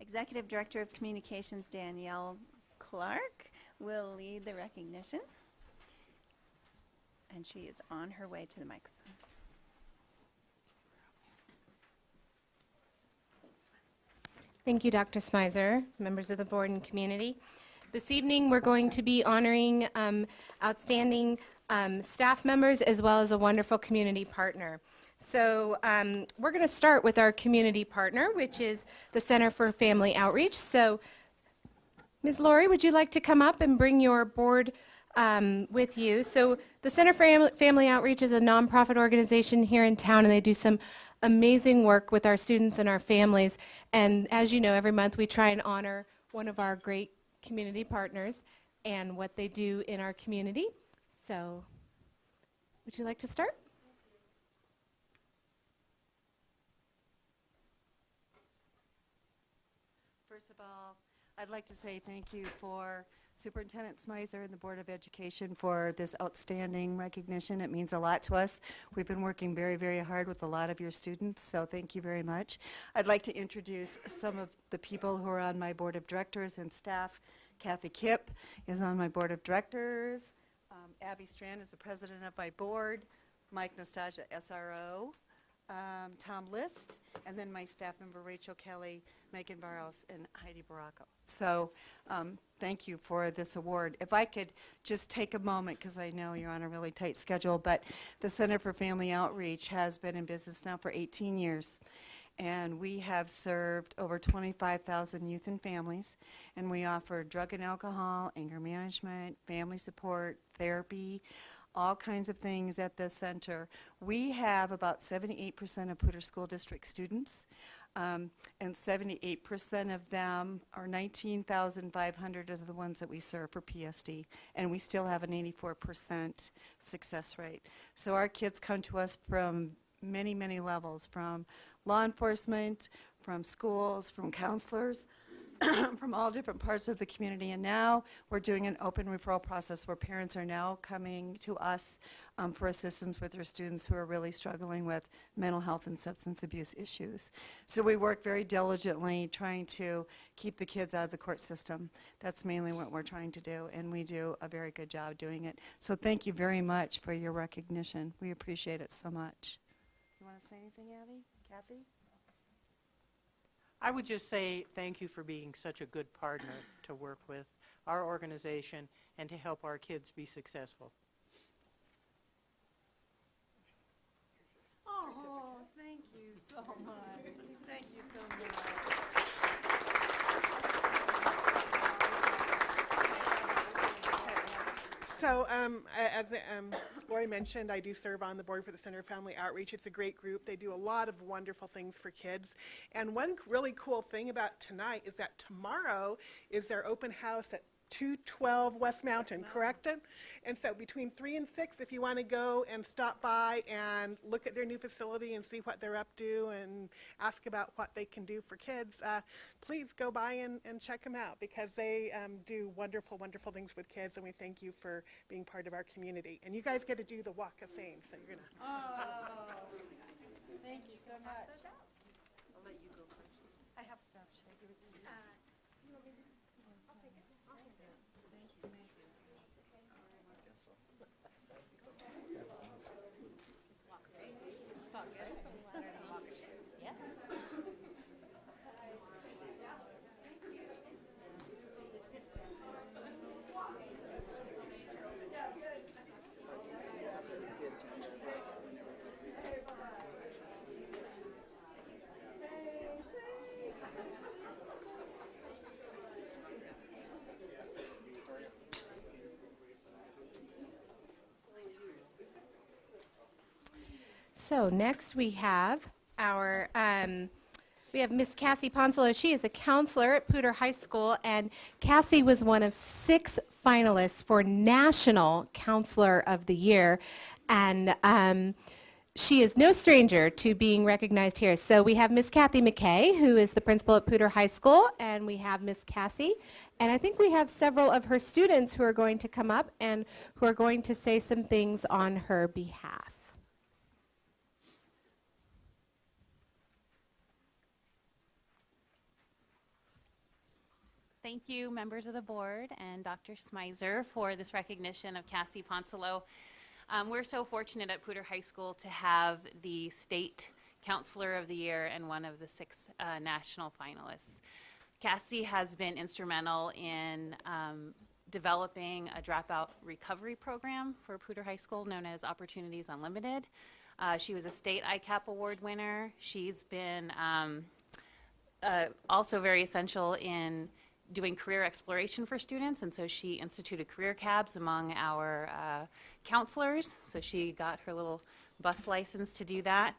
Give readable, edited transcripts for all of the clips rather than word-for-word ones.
Executive Director of Communications, Danielle Clark, will lead the recognition. And she is on her way to the microphone. Thank you, Dr. Smizer, members of the board and community. This evening, we're going to be honoring outstanding staff members as well as a wonderful community partner. So we're going to start with our community partner, which is the Center for Family Outreach. So Ms. Lori, would you like to come up and bring your board with you? So the Center for Family Outreach is a nonprofit organization here in town, and they do some amazing work with our students and our families. And as you know, every month we try and honor one of our great community partners and what they do in our community. So would you like to start? First of all, I'd like to say thank you for Superintendent Smizer and the Board of Education for this outstanding recognition. It means a lot to us. We've been working very, very hard with a lot of your students, so thank you very much. I'd like to introduce some of the people who are on my Board of Directors and staff. Kathy Kipp is on my Board of Directors. Abby Strand is the President of my board. Mike Nastasia, SRO. Tom List, and then my staff member Rachel Kelly, Megan Barros, and Heidi Baracco. So thank you for this award. If I could just take a moment, because I know you're on a really tight schedule, but the Center for Family Outreach has been in business now for 18 years. And we have served over 25,000 youth and families, and we offer drug and alcohol, anger management, family support, therapy, all kinds of things at the center. We have about 78% of Poudre School District students, and 78% of them, or 19,500 of the ones that we serve for PSD, and we still have an 84% success rate. So our kids come to us from many, many levels, from law enforcement, from schools, from counselors, from all different parts of the community. And now we're doing an open referral process where parents are now coming to us for assistance with their students who are really struggling with mental health and substance abuse issues. So we work very diligently trying to keep the kids out of the court system. That's mainly what we're trying to do, and we do a very good job doing it. So thank you very much for your recognition. We appreciate it so much. You want to say anything, Abby? Kathy? I would just say thank you for being such a good partner to work with our organization and to help our kids be successful. Oh, thank you so much. Thank you so much. So as Lori mentioned, I do serve on the board for the Center for Family Outreach. It's a great group. They do a lot of wonderful things for kids. And one really cool thing about tonight is that tomorrow is their open house at 212 West Mountain, correct? And so between 3 and 6, if you want to go and stop by and look at their new facility and see what they're up to and ask about what they can do for kids, please go by and check them out, because they do wonderful, wonderful things with kids, and we thank you for being part of our community. And you guys get to do the Walk of Fame, so you're going to. Oh, thank you so much. I'll let you go first. I have stuff. Should I give it to you? I'll take it. Thank you. Thank you. It's all good. Yeah. So next we have our Miss Cassie Ponsolo. She is a counselor at Poudre High School, and Cassie was one of 6 finalists for National Counselor of the Year, and she is no stranger to being recognized here. So we have Miss Kathy McKay, who is the principal at Poudre High School, and we have Miss Cassie, and I think we have several of her students who are going to come up and who are going to say some things on her behalf. Thank you, members of the board and Dr. Smizer, for this recognition of Cassie Ponsolo. We're so fortunate at Poudre High School to have the State Counselor of the Year and one of the 6 national finalists. Cassie has been instrumental in developing a dropout recovery program for Poudre High School known as Opportunities Unlimited. She was a state ICAP award winner. She's been also very essential in doing career exploration for students, and so she instituted career cabs among our counselors. So she got her little bus license to do that.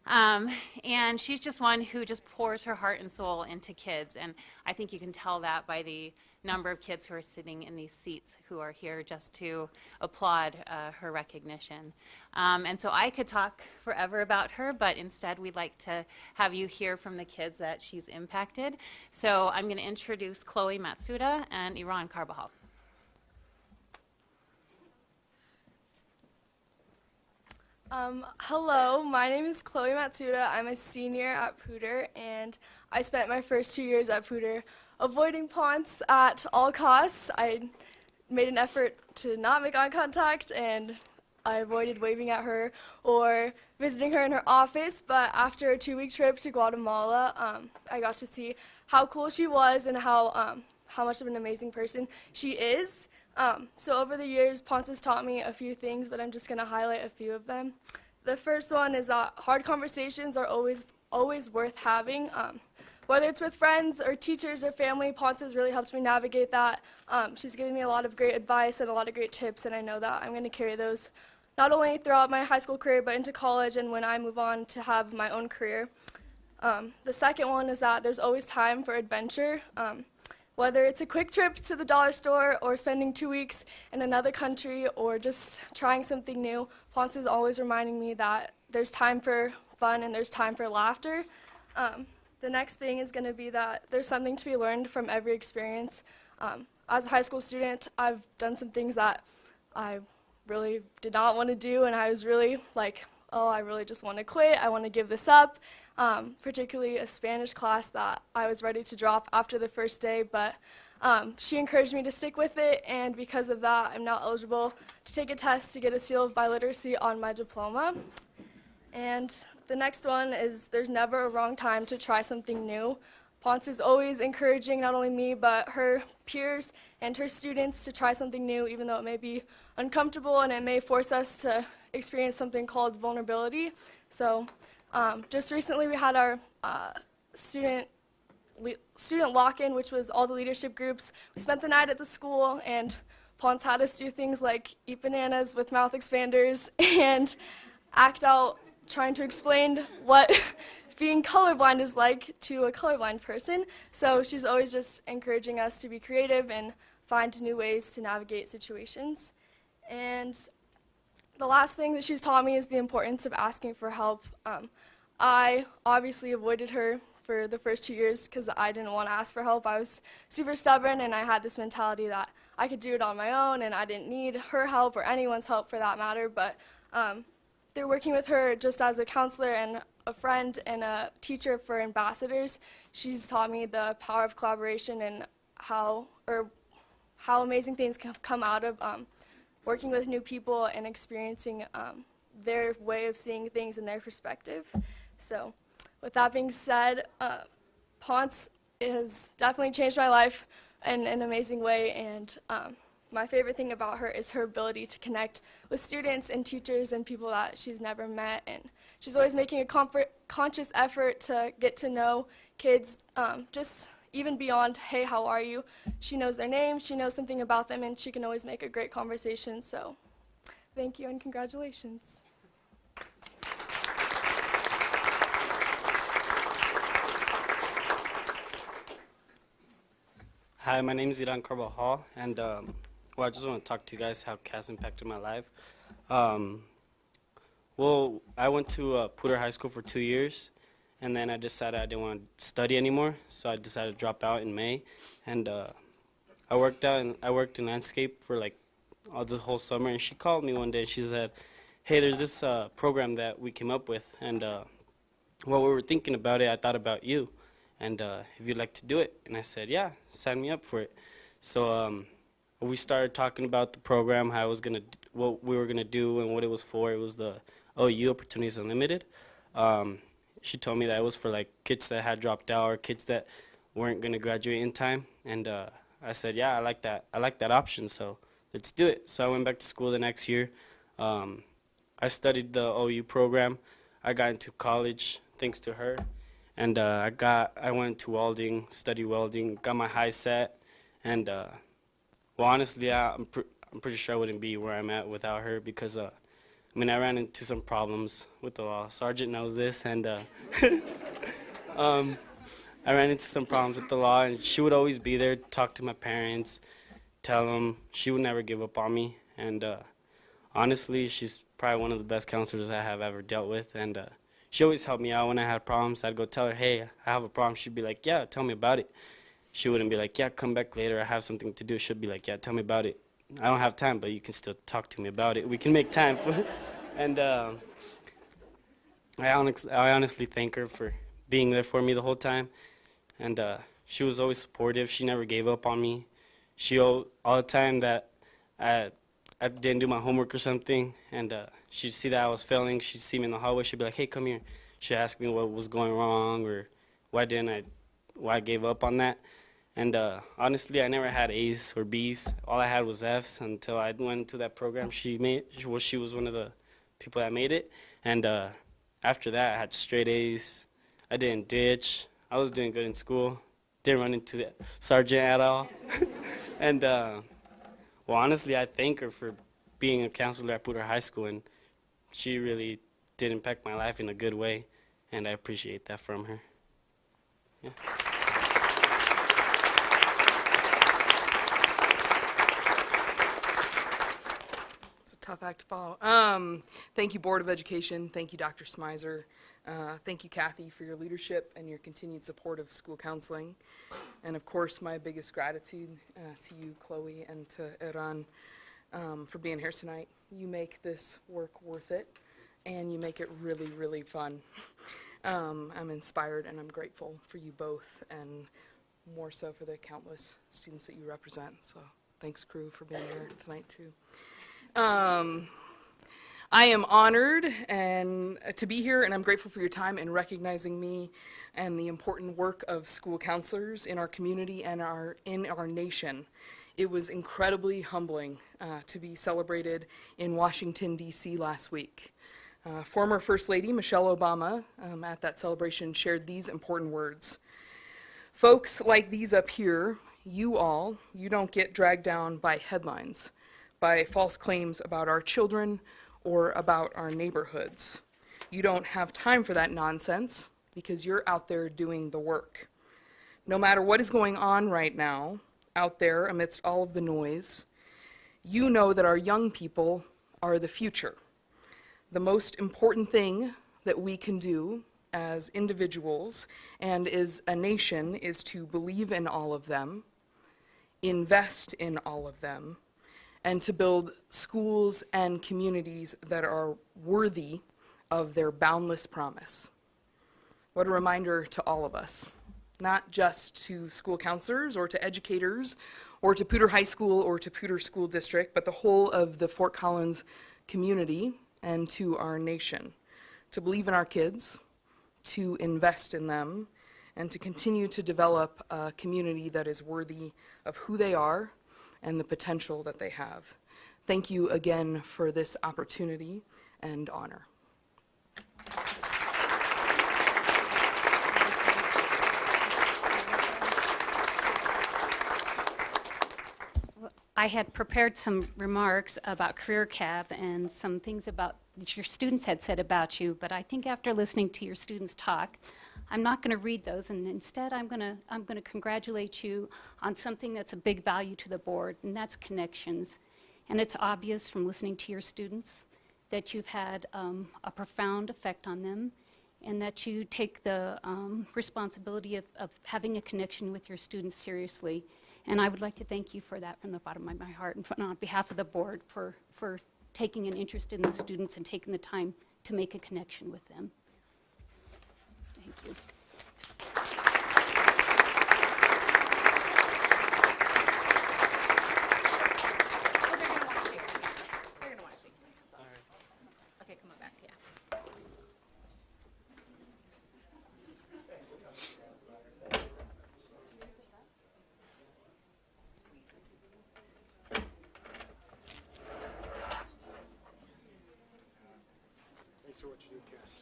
And she's just one who just pours her heart and soul into kids, and I think you can tell that by the number of kids who are sitting in these seats who are here just to applaud her recognition. And so I could talk forever about her, but instead we'd like to have you hear from the kids that she's impacted. So I'm going to introduce Chloe Matsuda and Iran Carbajal. Hello, my name is Chloe Matsuda. I'm a senior at Poudre, and I spent my first 2 years at Poudre avoiding Ponce at all costs. I made an effort to not make eye contact, and I avoided waving at her or visiting her in her office, but after a 2-week trip to Guatemala, I got to see how cool she was and how much of an amazing person she is. So over the years, Ponce has taught me a few things, but I'm just going to highlight a few of them. The first one is that hard conversations are always worth having. Whether it's with friends or teachers or family, Ponce has really helped me navigate that. She's given me a lot of great advice and a lot of great tips, and I know that I'm going to carry those not only throughout my high school career, but into college and when I move on to have my own career. The second one is that there's always time for adventure. Whether it's a quick trip to the dollar store or spending 2 weeks in another country or just trying something new, Ponce is always reminding me that there's time for fun and there's time for laughter. The next thing is going to be that there's something to be learned from every experience. As a high school student, I've done some things that I really did not want to do, and I was really like, oh, I really just want to quit. I want to give this up. Particularly a Spanish class that I was ready to drop after the first day, but she encouraged me to stick with it, and because of that, I'm now eligible to take a test to get a seal of biliteracy on my diploma. And the next one is there's never a wrong time to try something new. Ponce is always encouraging not only me, but her peers and her students to try something new, even though it may be uncomfortable and it may force us to experience something called vulnerability. So just recently we had our student lock-in, which was all the leadership groups. We spent the night at the school, and Ponce had us do things like eat bananas with mouth expanders and act out trying to explain what being colorblind is like to a colorblind person. So she's always just encouraging us to be creative and find new ways to navigate situations. And the last thing that she's taught me is the importance of asking for help. I obviously avoided her for the first 2 years because I didn't want to ask for help. I was super stubborn, and I had this mentality that I could do it on my own and I didn't need her help or anyone's help for that matter. But through working with her just as a counselor and a friend and a teacher for ambassadors, she's taught me the power of collaboration and how amazing things can come out of working with new people and experiencing their way of seeing things and their perspective. So with that being said, Ponce has definitely changed my life in an amazing way, and my favorite thing about her is her ability to connect with students and teachers and people that she's never met, and she's always making a conscious effort to get to know kids, just even beyond, hey, how are you? She knows their names, she knows something about them, and she can always make a great conversation. So thank you and congratulations. Hi, my name is Iran Carbajal, and I just want to talk to you guys how CAS impacted my life. Well, I went to Poudre High School for 2 years, and then I decided I didn't want to study anymore, so I decided to drop out in May. And I worked in landscape for like the whole summer, and she called me one day and she said, hey, there's this program that we came up with, and while we were thinking about it, I thought about you. and if you'd like to do it. And I said, yeah, sign me up for it. So we started talking about the program, how I was gonna, what we were gonna do, and what it was for. It was the OU Opportunities Unlimited. She told me that it was for like kids that had dropped out or kids that weren't gonna graduate in time. And I said, yeah, I like that. I like that option. So let's do it. So I went back to school the next year. I studied the OU program. I got into college thanks to her, and I went to welding, studied welding, got my high set, and well, honestly, I'm pretty sure I wouldn't be where I'm at without her because I mean, I ran into some problems with the law. Sergeant knows this, and I ran into some problems with the law, and she would always be there, talk to my parents, tell them. She would never give up on me, and honestly, she's probably one of the best counselors I have ever dealt with, and she always helped me out when I had problems. I'd go tell her, hey, I have a problem. She'd be like, yeah, tell me about it. She wouldn't be like, yeah, come back later, I have something to do. She'd be like, yeah, tell me about it. I don't have time, but you can still talk to me about it. We can make time for it. And I honestly thank her for being there for me the whole time. And she was always supportive. She never gave up on me. All the time that I didn't do my homework or something, and she'd see that I was failing, she'd see me in the hallway, she'd be like, hey, come here. She'd ask me what was going wrong or why I gave up on that. And honestly, I never had A's or B's. All I had was F's until I went into that program she was one of the people that made it. And after that, I had straight A's. I didn't ditch. I was doing good in school. Didn't run into the sergeant at all. And well, honestly, I thank her for being a counselor at Poudre High School, and she really did impact my life in a good way, and I appreciate that from her. Yeah. Tough act to follow. Thank you, Board of Education. Thank you, Dr. Smizer. Thank you, Kathy, for your leadership and your continued support of school counseling. And of course, my biggest gratitude to you, Chloe, and to Eran for being here tonight. You make this work worth it, and you make it really, really fun. I'm inspired and I'm grateful for you both, and more so for the countless students that you represent. So thanks, crew, for being here tonight, too. I am honored to be here, and I'm grateful for your time in recognizing me and the important work of school counselors in our community and in our nation. It was incredibly humbling to be celebrated in Washington, D.C. last week. Former First Lady Michelle Obama at that celebration shared these important words. Folks like these up here, you don't get dragged down by headlines, by false claims about our children or about our neighborhoods. You don't have time for that nonsense because you're out there doing the work. No matter what is going on right now, out there amidst all of the noise, you know that our young people are the future. The most important thing that we can do as individuals and as a nation is to believe in all of them, invest in all of them, and to build schools and communities that are worthy of their boundless promise. What a reminder to all of us, not just to school counselors or to educators or to Poudre High School or to Poudre School District, but the whole of the Fort Collins community and to our nation, to believe in our kids, to invest in them, and to continue to develop a community that is worthy of who they are and the potential that they have. Thank you again for this opportunity and honor. I had prepared some remarks about Career Cab and some things about that your students had said about you, but I think after listening to your students talk, I'm not going to read those, and instead I'm going to congratulate you on something that's a big value to the board, and that's connections. And it's obvious from listening to your students that you've had a profound effect on them, and that you take the responsibility of having a connection with your students seriously. And I would like to thank you for that from the bottom of my heart and on behalf of the board for taking an interest in the students and taking the time to make a connection with them. Thank you. for what you do, Cass.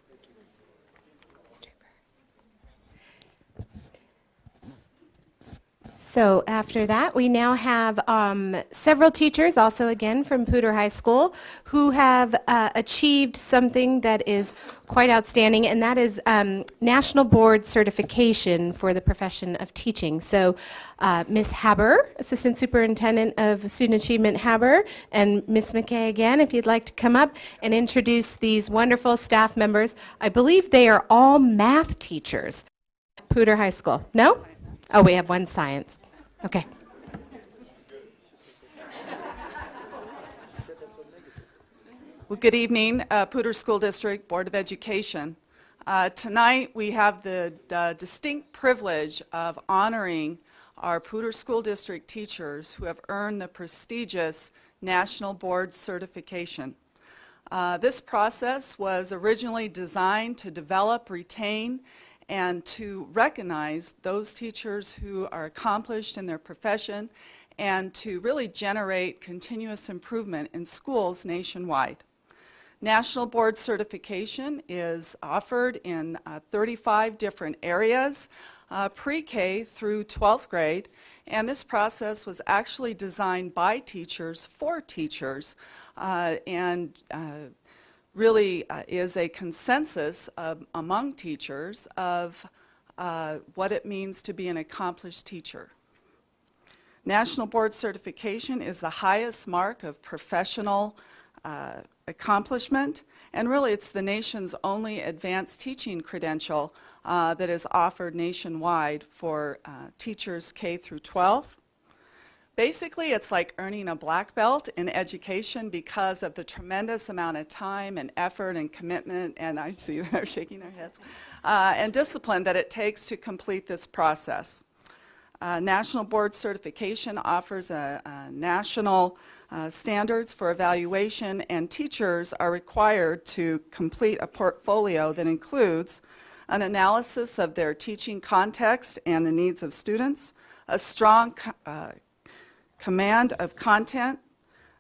Thank you. So after that, we now have several teachers, also again from Poudre High School, who have achieved something that is quite outstanding, and that is National Board Certification for the profession of teaching. So Ms. Haber, Assistant Superintendent of Student Achievement Haber, and Ms. McKay again, if you'd like to come up and introduce these wonderful staff members. I believe they are all math teachers at Poudre High School. No? Oh, we have one science. Okay. Well, good evening, Poudre School District Board of Education. Tonight we have the distinct privilege of honoring our Poudre School District teachers who have earned the prestigious National Board Certification. This process was originally designed to develop, retain, and to recognize those teachers who are accomplished in their profession and to really generate continuous improvement in schools nationwide. National Board Certification is offered in 35 different areas, pre-K through 12th grade, and this process was actually designed by teachers for teachers and really is a consensus among teachers of what it means to be an accomplished teacher. National Board Certification is the highest mark of professional accomplishment, and really it's the nation's only advanced teaching credential that is offered nationwide for teachers K through 12. Basically, it's like earning a black belt in education because of the tremendous amount of time and effort and commitment, and I see they're shaking their heads, and discipline that it takes to complete this process. National Board Certification offers a national standards for evaluation, and teachers are required to complete a portfolio that includes an analysis of their teaching context and the needs of students, a strong command of content,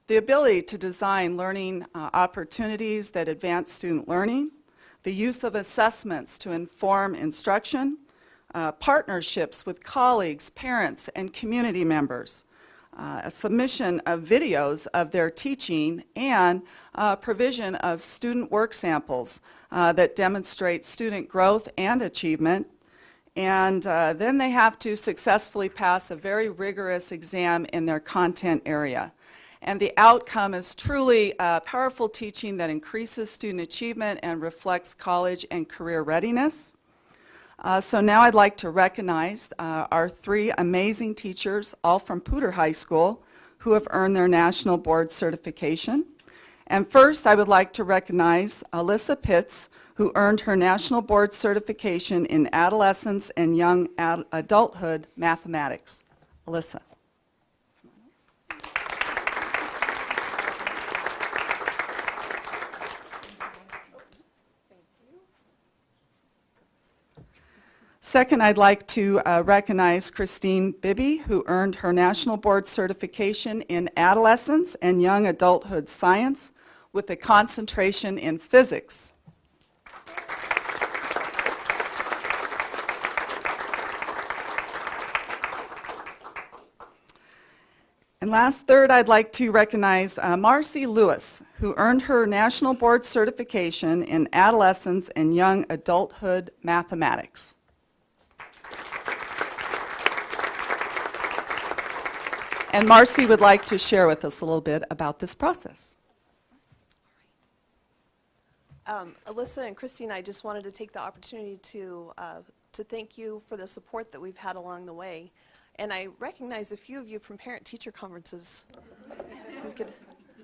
the ability to design learning opportunities that advance student learning, the use of assessments to inform instruction, partnerships with colleagues, parents, and community members, a submission of videos of their teaching, and provision of student work samples that demonstrate student growth and achievement. And then they have to successfully pass a very rigorous exam in their content area. And the outcome is truly powerful teaching that increases student achievement and reflects college and career readiness. So now I'd like to recognize our three amazing teachers, all from Poudre High School, who have earned their National Board Certification. And first, I would like to recognize Alyssa Pitts, who earned her National Board Certification in Adolescence and Young Adulthood Mathematics. Alyssa. Second, I'd like to recognize Christine Bibby, who earned her National Board Certification in Adolescence and Young Adulthood Science with a concentration in physics. And last, third, I'd like to recognize Marcy Lewis, who earned her National Board Certification in Adolescence and Young Adulthood Mathematics. And Marcy would like to share with us a little bit about this process. Alyssa and Christine, I just wanted to take the opportunity to thank you for the support that we've had along the way. And I recognize a few of you from parent-teacher conferences.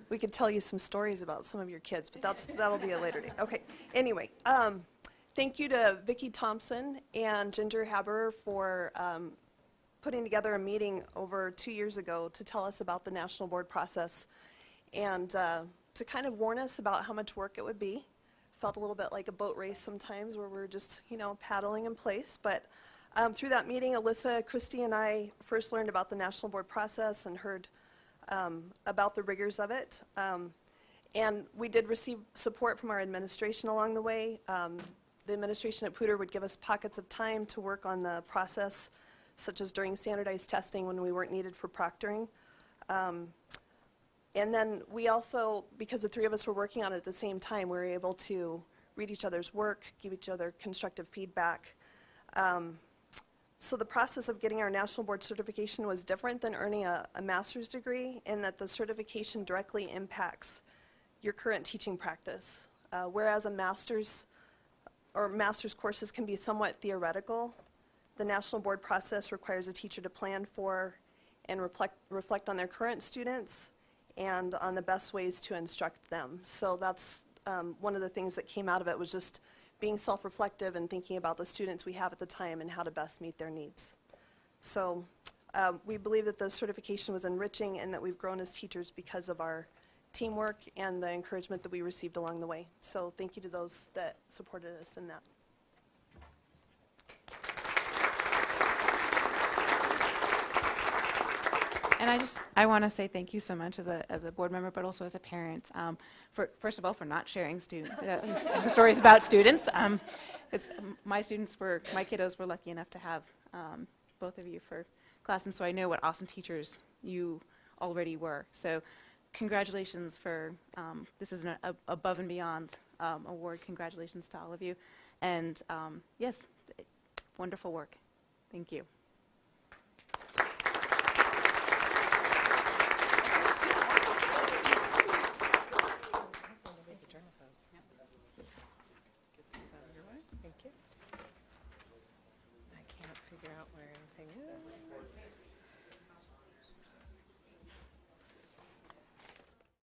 We could tell you some stories about some of your kids, but that'll be a later date. Okay. Anyway, thank you to Vicki Thompson and Ginger Haber for putting together a meeting over 2 years ago to tell us about the National Board process and to kind of warn us about how much work it would be. Felt a little bit like a boat race sometimes where we're just, paddling in place. But through that meeting, Alyssa, Christy, and I first learned about the National Board process and heard about the rigors of it. And we did receive support from our administration along the way. The administration at Poudre would give us pockets of time to work on the process, such as during standardized testing when we weren't needed for proctoring. And then we also, because the three of us were working on it at the same time, we were able to read each other's work, give each other constructive feedback. So the process of getting our national board certification was different than earning a master's degree, in that the certification directly impacts your current teaching practice. Whereas a master's courses can be somewhat theoretical, the national board process requires a teacher to plan for and reflect on their current students and on the best ways to instruct them. So that's one of the things that came out of it, was just being self-reflective and thinking about the students we have at the time and how to best meet their needs. So we believe that the certification was enriching and that we've grown as teachers because of our teamwork and the encouragement that we received along the way. So thank you to those that supported us in that. And I want to say thank you so much as a board member, but also as a parent, first of all, for not sharing stories about students. My kiddos were lucky enough to have both of you for class, and so I know what awesome teachers you already were. So congratulations for, this is an above and beyond award. Congratulations to all of you. And yes, wonderful work. Thank you. Thank you. I can't figure out where anything is.